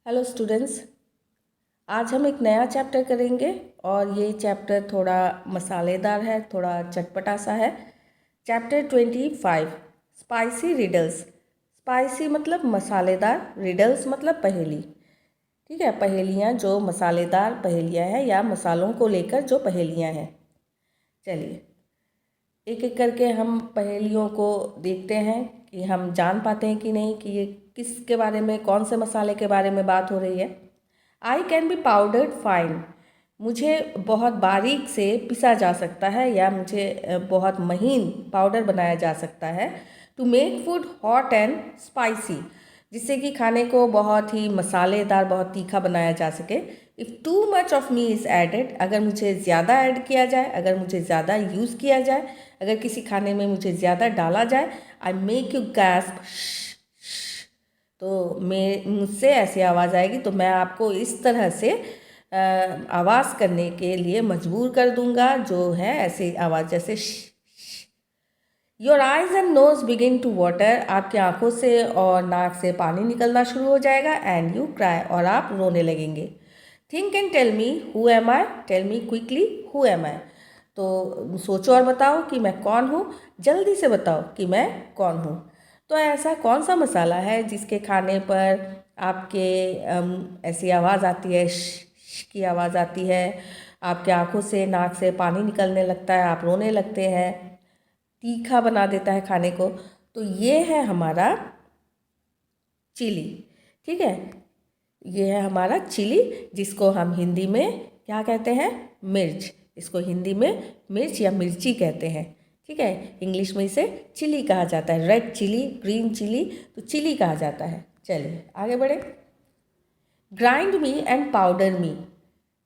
Hello students, आज हम एक नया चैप्टर करेंगे और ये चैप्टर थोड़ा मसालेदार है, थोड़ा चटपटा सा है। Chapter 25 spicy riddles. स्पाइसी मतलब मसालेदार, रिडल्स मतलब पहेली। ठीक है, पहेलियाँ जो मसालेदार पहेलियाँ हैं या मसालों को लेकर जो पहेलियाँ हैं। चलिए एक एक करके हम पहेलियों को देखते हैं कि हम जान पाते हैं कि नहीं कि ये किसके बारे में, कौन से मसाले के बारे में बात हो रही है। I can be powdered fine. मुझे बहुत बारीक से पिसा जा सकता है या मुझे बहुत महीन पाउडर बनाया जा सकता है। To make food hot and spicy, जिससे कि खाने को बहुत ही मसालेदार, बहुत तीखा बनाया जा सके। If too much of me is added, अगर मुझे ज़्यादा ऐड किया जाए, अगर मुझे ज़्यादा यूज़ किया जाए, अगर किसी खाने में मुझे ज़्यादा डाला जाए, आई मेक यू गैस्प, तो मुझसे ऐसी आवाज़ आएगी तो मैं आपको इस तरह से आवाज़ करने के लिए मजबूर कर दूंगा, जो है ऐसी आवाज़ जैसे your eyes and nose begin to water, आपकी आंखों से और नाक से पानी निकलना शुरू हो जाएगा। एंड यू क्राई, और आप रोने लगेंगे। Think and tell me who am I, tell me quickly who am I. तो सोचो और बताओ कि मैं कौन हूँ, जल्दी से बताओ कि मैं कौन हूँ। तो ऐसा कौन सा मसाला है जिसके खाने पर आपके ऐसी आवाज़ आती है, श की आवाज़ आती है, आपके आंखों से नाक से पानी निकलने लगता है, आप रोने लगते हैं, तीखा बना देता है खाने को। तो ये है हमारा चिली। ठीक है, ये है हमारा चिली, जिसको हम हिंदी में क्या कहते हैं, मिर्च। इसको हिंदी में मिर्च या मिर्ची कहते हैं। ठीक है, इंग्लिश में इसे चिली कहा जाता है। रेड चिली, ग्रीन चिली, तो चिली कहा जाता है। चलिए आगे बढ़े। Grind me and powder me,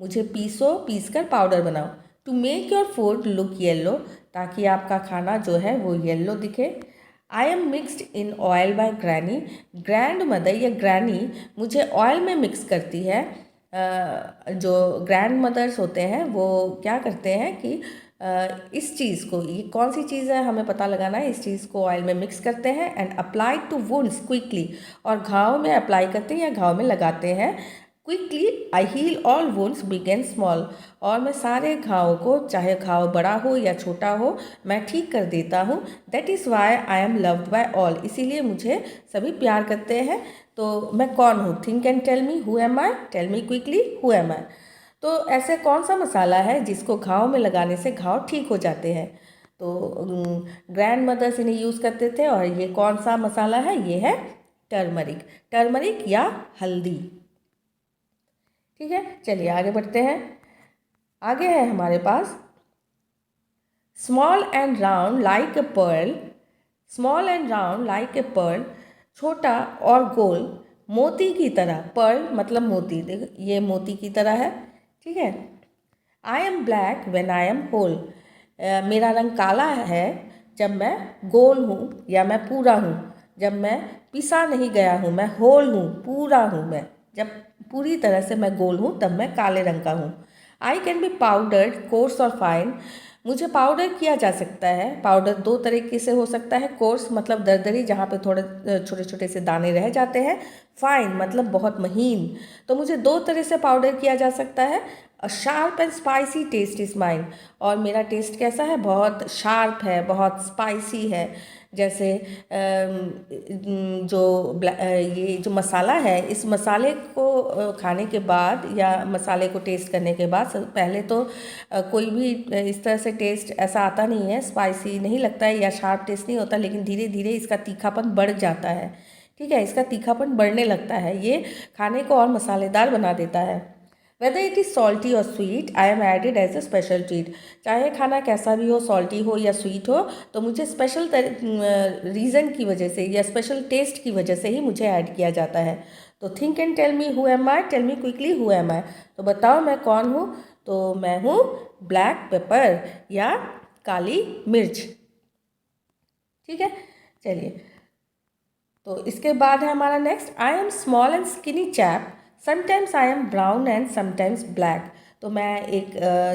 मुझे पीसो, पीस कर पाउडर बनाओ। To make your food look yellow, ताकि आपका खाना जो है वो येलो दिखे। I am mixed in oil by granny, grandmother या ग्रैनी मुझे ऑयल में मिक्स करती है। जो ग्रैंड मदर्स होते हैं वो क्या करते हैं कि इस चीज़ को, ये कौन सी चीज़ है हमें पता लगाना है, इस चीज़ को ऑयल में मिक्स करते हैं। And apply to wounds quickly, और घाव में अप्लाई करते हैं या घाव में लगाते हैं। Quickly I heal all wounds big and small, और मैं सारे घावों को, चाहे घाव बड़ा हो या छोटा हो, मैं ठीक कर देता हूँ। That is why I am loved by all, इसीलिए मुझे सभी प्यार करते हैं। तो मैं कौन हूँ, think and tell me who am I, tell me quickly who am I. तो ऐसे कौन सा मसाला है जिसको घाव में लगाने से घाव ठीक हो जाते हैं। तो ग्रैंड मदर्स इन्हें यूज़ करते थे। और ये कौन सा मसाला है, ये है टर्मरिक, टर्मरिक या हल्दी। ठीक है, चलिए आगे बढ़ते हैं। आगे है हमारे पास small and round like a pearl, small and round like a pearl, छोटा और गोल मोती की तरह। पर्ल मतलब मोती, देखो ये मोती की तरह है। ठीक है, I am black when I am whole, मेरा रंग काला है जब मैं गोल हूँ या मैं पूरा हूँ। जब मैं पिसा नहीं गया हूँ, मैं होल हूँ, पूरा हूँ मैं, जब पूरी तरह से मैं गोल हूँ तब मैं काले रंग का हूँ। I can be powdered course और फाइन, मुझे पाउडर किया जा सकता है। पाउडर दो तरीके से हो सकता है। कोर्स मतलब दरदरी, जहाँ पे थोड़े छोटे छोटे से दाने रह जाते हैं। फाइन मतलब बहुत महीन। तो मुझे दो तरह से पाउडर किया जा सकता है। A sharp and spicy taste is mine, और मेरा टेस्ट कैसा है, बहुत शार्प है, बहुत स्पाइसी है। जैसे ये जो मसाला है, इस मसाले को खाने के बाद या मसाले को टेस्ट करने के बाद पहले तो कोई भी इस तरह से टेस्ट ऐसा आता नहीं है, स्पाइसी नहीं लगता है या शार्प टेस्ट नहीं होता, लेकिन धीरे धीरे इसका तीखापन बढ़ जाता है। ठीक है, इसका तीखापन बढ़ने लगता है, ये खाने को और मसालेदार बना देता है। वेदर इट इज़ सॉल्टी और sweet I am added as a special treat, चाहे खाना कैसा भी हो, सॉल्टी हो या स्वीट हो, तो मुझे स्पेशल रीज़न की वजह से या स्पेशल टेस्ट की वजह से ही मुझे ऐड किया जाता है। तो think and tell me who am I, tell me quickly who am I. तो बताओ मैं कौन हूँ। तो मैं हूँ ब्लैक पेपर या काली मिर्च। ठीक है, चलिए तो इसके बाद है हमारा next, I am small and skinny chap, sometimes I am brown and sometimes black. तो मैं एक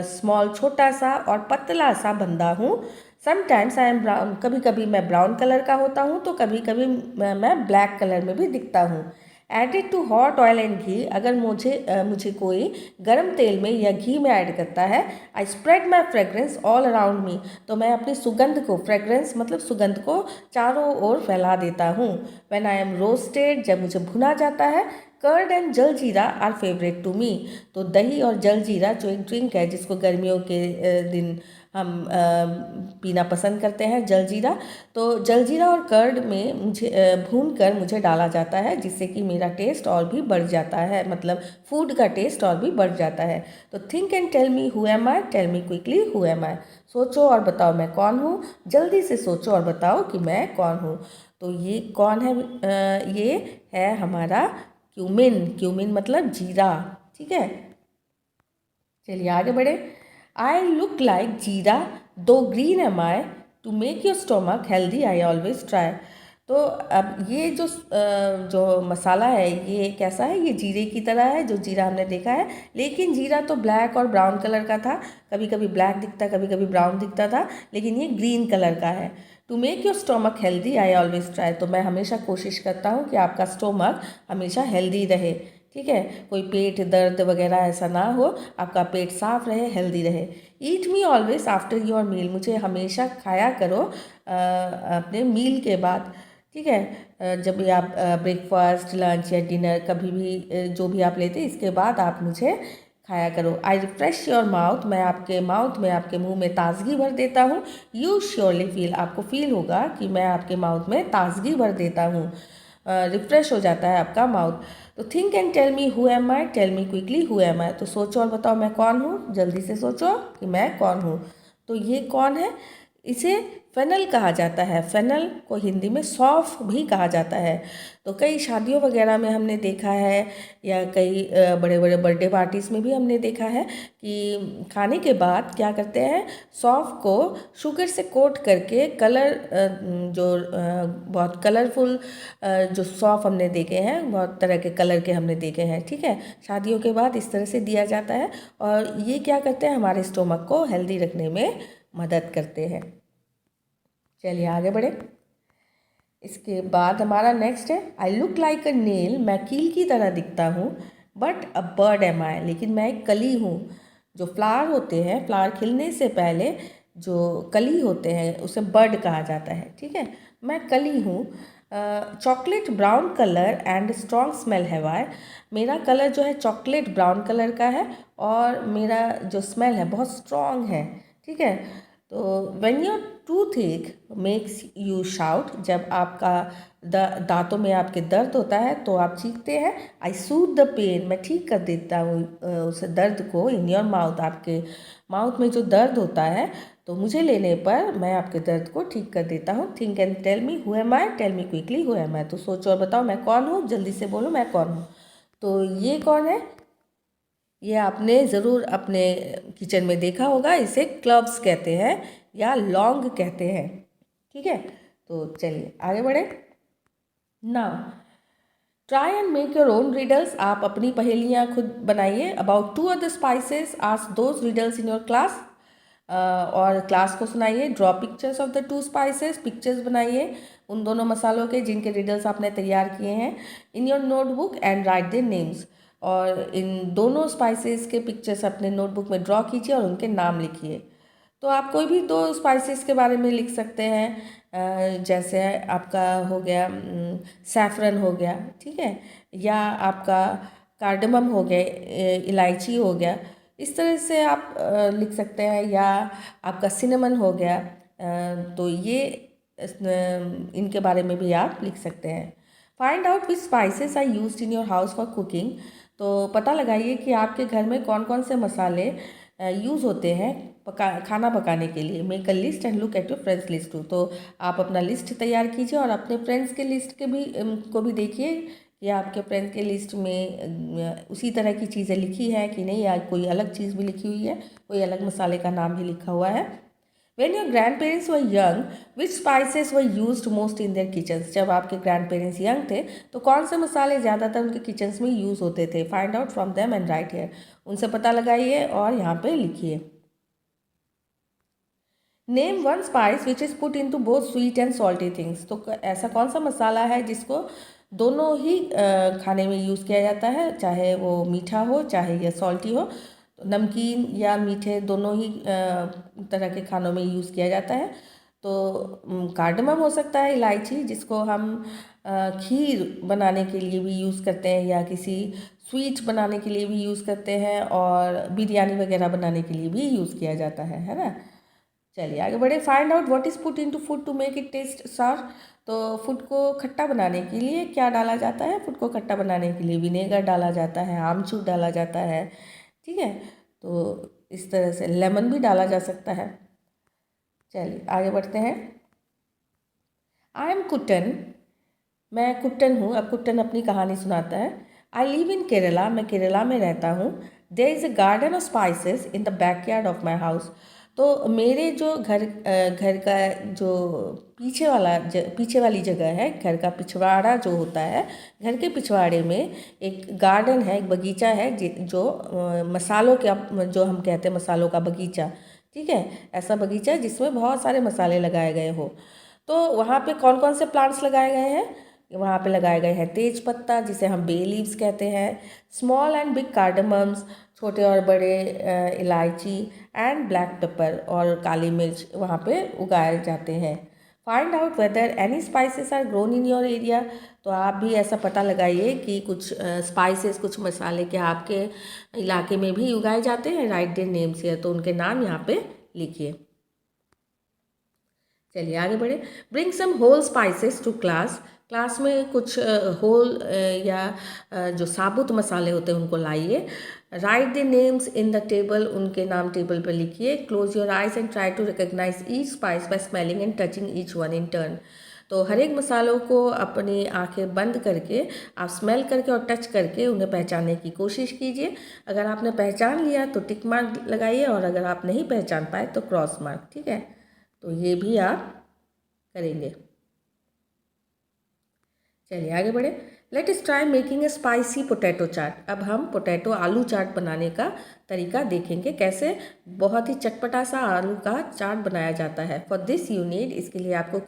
स्मॉल छोटा सा और पतला सा बंदा हूँ। समटाइम्स आई एम ब्राउन, कभी कभी मैं ब्राउन कलर का होता हूँ तो कभी कभी मैं ब्लैक कलर में भी दिखता हूँ। Add it to hot oil and ghee, अगर मुझे कोई गर्म तेल में या घी में ऐड करता है, I spread my fragrance all around me, तो मैं अपनी सुगंध को, फ्रेगरेंस मतलब सुगंध को चारों ओर फैला देता हूँ। व्हेन आई एम रोस्टेड, जब मुझे भुना जाता है, curd and jaljeera are favourite to me, तो दही और जलजीरा जो एक ड्रिंक है जिसको गर्मियों के दिन हम पीना पसंद करते हैं, जलजीरा, तो जलजीरा और कर्ड में मुझे भून कर मुझे डाला जाता है, जिससे कि मेरा टेस्ट और भी बढ़ जाता है, मतलब फूड का टेस्ट और भी बढ़ जाता है। तो think and tell me who am I, tell me quickly who am I, सोचो और बताओ मैं कौन हूँ, जल्दी से सोचो और बताओ कि मैं कौन हूँ। तो ये कौन है? ये है हमारा क्यूमिन। क्यूमिन मतलब जीरा, ठीक है। चलिए आगे बढ़े। I look like jeera though green am I, to make your stomach healthy I always try. तो अब ये जो मसाला है ये कैसा है? ये जीरे की तरह है, जो जीरा हमने देखा है, लेकिन जीरा तो ब्लैक और ब्राउन कलर का था, कभी कभी ब्लैक दिखता, कभी कभी ब्राउन दिखता था, लेकिन ये ग्रीन कलर का है। To make your stomach healthy I always try, तो मैं हमेशा कोशिश करता हूँ कि आपका स्टोमक हमेशा हेल्दी रहे, ठीक है, कोई पेट दर्द वगैरह ऐसा ना हो, आपका पेट साफ रहे, हेल्दी रहे। Eat me always after your meal, मुझे हमेशा खाया करो अपने मील के बाद, ठीक है, जब भी आप ब्रेकफास्ट, लंच या डिनर कभी भी जो भी आप लेते इसके बाद आप मुझे खाया करो। आई रिफ्रेश योर माउथ, मैं आपके माउथ में, आपके मुंह में ताजगी भर देता हूँ। यू श्योरली फील, आपको फील होगा कि मैं आपके माउथ में ताजगी भर देता हूँ, रिफ्रेश हो जाता है आपका माउथ। तो think and tell me who am I, tell me quickly who am I, तो सोचो और बताओ मैं कौन हूँ, जल्दी से सोचो कि मैं कौन हूँ। तो ये कौन है? इसे फ़ेनल कहा जाता है। फ़ेनल को हिंदी में सौंफ भी कहा जाता है। तो कई शादियों वगैरह में हमने देखा है, या कई बड़े बड़े बर्थडे पार्टीज़ में भी हमने देखा है कि खाने के बाद क्या करते हैं, सौंफ को शुगर से कोट करके कलर, बहुत कलरफुल जो सौंफ हमने देखे हैं, बहुत तरह के कलर के हमने देखे हैं, ठीक है, शादियों के बाद इस तरह से दिया जाता है, और ये क्या करते हैं, हमारे स्टोमक को हेल्दी रखने में मदद करते हैं। चलिए आगे बढ़े। इसके बाद हमारा नेक्स्ट है, I look like a nail, मैं कील की तरह दिखता हूँ, बट अ बर्ड एम आई, लेकिन मैं एक कली हूँ। जो फ्लावर होते हैं, फ्लावर खिलने से पहले जो कली होते हैं उसे बर्ड कहा जाता है, ठीक है, मैं कली हूँ। Chocolate brown colour and strong smell है आई, मेरा कलर जो है चॉकलेट ब्राउन कलर का है, और मेरा जो स्मेल है बहुत स्ट्रॉन्ग है, ठीक है। तो when your tooth makes you shout, जब आपका दांतों में आपके दर्द होता है तो आप चीखते हैं। आई सूद द पेन, मैं ठीक कर देता हूँ उस दर्द को। इन योर माउथ, आपके माउथ में जो दर्द होता है तो मुझे लेने पर मैं आपके दर्द को ठीक कर देता हूँ। Think and tell me who am I, tell me quickly who am I, तो सोचो और बताओ मैं कौन हूँ, जल्दी से बोलो मैं कौन हूँ। तो ये कौन है? ये आपने ज़रूर अपने किचन में देखा होगा, इसे क्लव्स कहते हैं या लौंग कहते हैं, ठीक है। तो चलिए आगे बढ़े। Now try and make your own riddles, आप अपनी पहेलियाँ खुद बनाइए। About two other spices, ask those riddles in your class, और क्लास को सुनाइए। Draw pictures of the two spices, pictures बनाइए उन दोनों मसालों के जिनके रिडल्स आपने तैयार किए हैं, in your notebook and right their names, और इन दोनों स्पाइसेस के पिक्चर्स अपने नोटबुक में ड्रॉ कीजिए और उनके नाम लिखिए। तो आप कोई भी दो स्पाइसेस के बारे में लिख सकते हैं, जैसे आपका हो गया सैफरन हो गया, ठीक है, या आपका कार्डमम हो गया, इलायची हो गया, इस तरह से आप लिख सकते हैं, या आपका सिनेमन हो गया, तो ये इनके बारे में भी आप लिख सकते हैं। Find out which spices are used in your house for cooking, तो पता लगाइए कि आपके घर में कौन कौन से मसाले यूज़ होते हैं खाना पकाने के लिए। Make a list and look at your friends list too, तो आप अपना लिस्ट तैयार कीजिए और अपने फ्रेंड्स के लिस्ट के भी को भी देखिए कि आपके फ्रेंड्स के लिस्ट में उसी तरह की चीज़ें लिखी हैं कि नहीं, या कोई अलग चीज़ भी लिखी हुई है, कोई अलग मसाले का नाम भी लिखा हुआ है। When your grandparents were young, which spices were used most in their kitchens? जब आपके grandparents young थे तो कौन से मसाले ज़्यादातर उनके किचन्स में यूज़ होते थे? Find out from them and write here. उनसे पता लगाइए और यहाँ पे लिखिए। Name one spice which is put into both sweet and salty things, तो ऐसा कौन सा मसाला है जिसको दोनों ही खाने में यूज़ किया जाता है, चाहे वो मीठा हो चाहे ये सॉल्टी हो। तो नमकीन या मीठे दोनों ही तरह के खानों में यूज़ किया जाता है। तो कार्डमम हो सकता है इलायची, जिसको हम खीर बनाने के लिए भी यूज़ करते हैं या किसी स्वीट बनाने के लिए भी यूज़ करते हैं और बिरयानी वगैरह बनाने के लिए भी यूज़ किया जाता है ना। चलिए आगे बढ़े। Find out what is put into food to make it taste सार। तो फूड को खट्टा बनाने के लिए क्या डाला जाता है? फूड को खट्टा बनाने के लिए विनेगर डाला जाता है, आमचूर डाला जाता है, ठीक है। तो इस तरह से लेमन भी डाला जा सकता है। चलिए आगे बढ़ते हैं। आई एम कुट्टन, मैं कुट्टन हूँ। अब कुट्टन अपनी कहानी सुनाता है। आई लिव इन केरला, मैं केरला में रहता हूँ। There is a garden of spices in the backyard of my house. तो मेरे जो घर का जो पीछे वाली जगह है, घर का पिछवाड़ा जो होता है, घर के पिछवाड़े में एक गार्डन है, एक बगीचा है जो मसालों का, जो हम कहते हैं मसालों का बगीचा, ठीक है। ऐसा बगीचा है जिसमें बहुत सारे मसाले लगाए गए हो। तो वहाँ पे कौन कौन से प्लांट्स लगाए गए हैं? वहाँ पे लगाए गए हैं तेज पत्ता, जिसे हम बे लीव्स कहते हैं, स्मॉल एंड बिग कार्डमम्स, छोटे और बड़े इलायची, एंड ब्लैक पेपर और काली मिर्च वहाँ पे उगाए जाते हैं। Find out whether any spices are grown in your area. तो आप भी ऐसा पता लगाइए कि कुछ स्पाइसेस, कुछ मसाले क्या आपके इलाके में भी उगाए जाते हैं। राइट देयर नेम्स हियर, तो उनके नाम यहाँ पे लिखिए। चलिए आगे बढ़े। Bring some whole spices to class. Class में कुछ होल या जो साबुत मसाले होते हैं उनको लाइए। Write the names in the table, उनके नाम टेबल पर लिखिए। Close your eyes and try to recognise each spice by smelling and touching each one in turn. तो हर एक मसालों को अपनी आंखें बंद करके आप स्मेल करके और टच करके उन्हें पहचानने की कोशिश कीजिए। अगर आपने पहचान लिया तो टिक मार्क लगाइए, और अगर आप नहीं पहचान पाए तो क्रॉस मार्क, ठीक है। तो ये भी आप करेंगे। चलिए आगे बढ़े। Let's try making a spicy potato chaat. अब हम पोटैटो आलू चाट बनाने का तरीका देखेंगे, कैसे बहुत ही चटपटा सा आलू का चाट बनाया जाता है। फॉर दिस यू नीड, इसके लिए आपको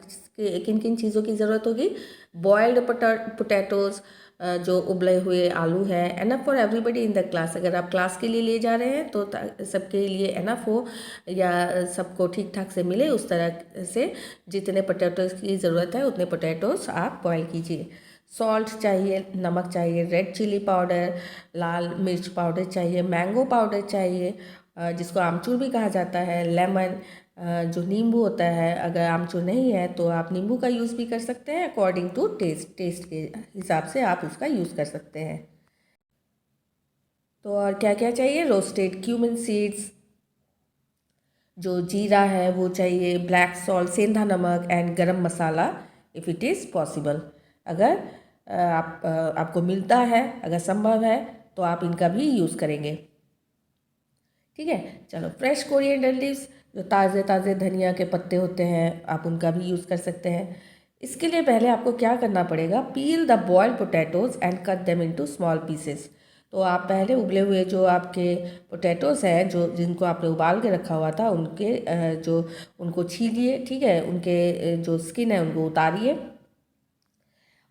किन किन चीज़ों की ज़रूरत होगी? बॉयल्ड पोटैटोज़, जो उबले हुए आलू हैं, enough for everybody in the class. अगर आप क्लास के लिए ले जा रहे हैं तो सबके लिए एनफ हो या सबको ठीक ठाक से मिले, उस तरह से जितने पोटैटोज़ की ज़रूरत है उतने पोटैटोज़ आप बॉयल कीजिए। सॉल्ट चाहिए, नमक चाहिए, रेड चिली पाउडर, लाल मिर्च पाउडर चाहिए, मैंगो पाउडर चाहिए, जिसको आमचूर भी कहा जाता है, लेमन, जो नींबू होता है। अगर आमचूर नहीं है तो आप नींबू का यूज़ भी कर सकते हैं। अकॉर्डिंग टू टेस्ट के हिसाब से आप उसका यूज़ कर सकते हैं। तो और क्या क्या चाहिए? रोस्टेड क्यूमिन सीड्स, जो जीरा है वो चाहिए, ब्लैक सॉल्ट, सेंधा नमक, एंड गरम मसाला इफ़ इट इज़ पॉसिबल। अगर आपको मिलता है, अगर संभव है तो आप इनका भी यूज़ करेंगे, ठीक है। चलो, फ्रेश कोरिएंडर लीव्स, जो ताज़े ताज़े धनिया के पत्ते होते हैं, आप उनका भी यूज़ कर सकते हैं। इसके लिए पहले आपको क्या करना पड़ेगा? पील the boiled potatoes and cut them into small pieces. तो आप पहले उबले हुए जो आपके पोटैटोज़ हैं, जो जिनको आपने उबाल के रखा हुआ था, उनको छीलिए, ठीक है। उनके जो स्किन है उनको उतारिए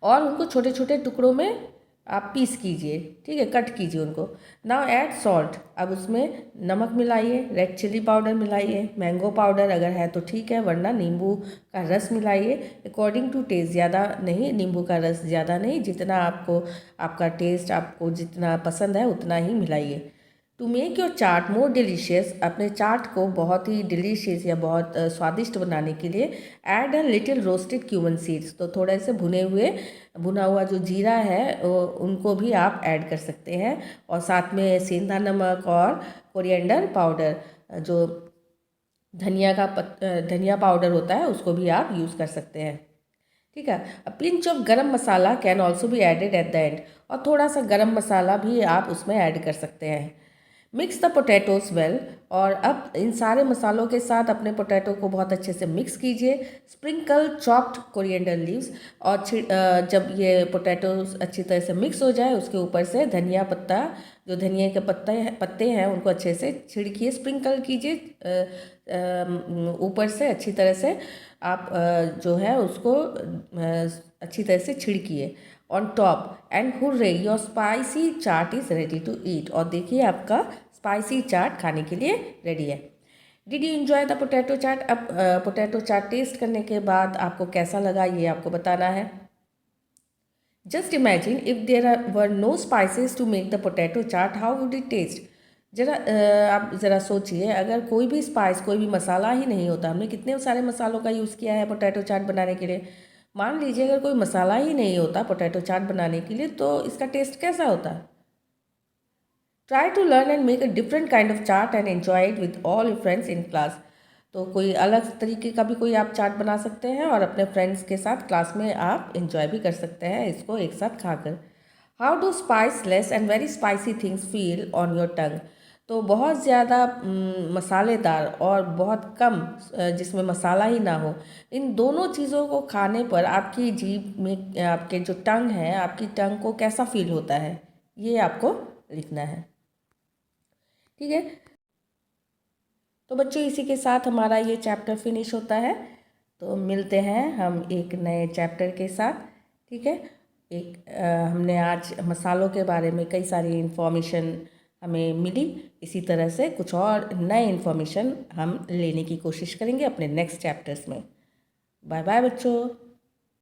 और उनको छोटे छोटे टुकड़ों में आप पीस कीजिए, ठीक है, कट कीजिए उनको। Now add salt. अब उसमें नमक मिलाइए, रेड चिली पाउडर मिलाइए, मैंगो पाउडर अगर है तो ठीक है, वरना नींबू का रस मिलाइए। अकॉर्डिंग टू टेस्ट, ज़्यादा नहीं, नींबू का रस ज़्यादा नहीं, जितना आपका टेस्ट आपको जितना पसंद है उतना ही मिलाइए। To make your chaat more delicious, अपने चाट को बहुत ही डिलीशियस या बहुत स्वादिष्ट बनाने के लिए add a little roasted cumin seeds. तो थोड़े से भुना हुआ जो जीरा है उनको भी आप ऐड कर सकते हैं, और साथ में सेंधा नमक और कोरिएंडर पाउडर, जो धनिया पाउडर होता है, उसको भी आप यूज़ कर सकते हैं, ठीक है। अ pinch of garam masala can also be added at the end, और थोड़ा सा गरम मसाला भी आप उसमें ऐड कर सकते हैं। मिक्स द पोटैटोज़ वेल, और अब इन सारे मसालों के साथ अपने पोटैटो को बहुत अच्छे से मिक्स कीजिए। स्प्रिंकल चॉप्ड कोरिएंडर लीव्स, और जब ये पोटैटोज़ अच्छी तरह से मिक्स हो जाए उसके ऊपर से धनिया पत्ता, जो धनिया के पत्ते हैं उनको अच्छे से छिड़किए, स्प्रिंकल कीजिए ऊपर से अच्छी तरह से। आप जो है उसको अच्छी तरह से छिड़किए, on top and hurray your spicy chaat is ready to eat. और देखिए आपका स्पाइसी चाट खाने के लिए रेडी है। Did you enjoy the potato chaat? अब पोटैटो चाट टेस्ट करने के बाद आपको कैसा लगा ये आपको बताना है। Just imagine if there were no spices to make the potato chaat, how would it taste? जरा आप ज़रा सोचिए, अगर कोई भी स्पाइस, कोई भी मसाला ही नहीं होता, हमने कितने सारे मसालों का यूज़ किया है पोटैटो चाट बनाने के लिए। मान लीजिए अगर कोई मसाला ही नहीं होता पोटैटो चाट बनाने के लिए, तो इसका टेस्ट कैसा होता? Try to learn and make a different kind of chaat and enjoy it with all your friends in class. तो कोई अलग तरीके का भी कोई आप चाट बना सकते हैं और अपने फ्रेंड्स के साथ क्लास में आप इंजॉय भी कर सकते हैं इसको एक साथ खाकर। How do spiceless and very spicy things feel on your tongue? तो बहुत ज़्यादा मसालेदार और बहुत कम जिसमें मसाला ही ना हो, इन दोनों चीज़ों को खाने पर आपकी जीभ में, आपके जो टंग है, आपकी टंग को कैसा फील होता है, ये आपको लिखना है। ठीक है, तो बच्चों इसी के साथ हमारा ये चैप्टर फिनिश होता है। तो मिलते हैं हम एक नए चैप्टर के साथ। ठीक है, हमने आज मसालों के बारे में कई सारी इन्फॉर्मेशन हमें मिली। इसी तरह से कुछ और नए इन्फॉर्मेशन हम लेने की कोशिश करेंगे अपने नेक्स्ट चैप्टर्स में। बाय बाय बच्चों।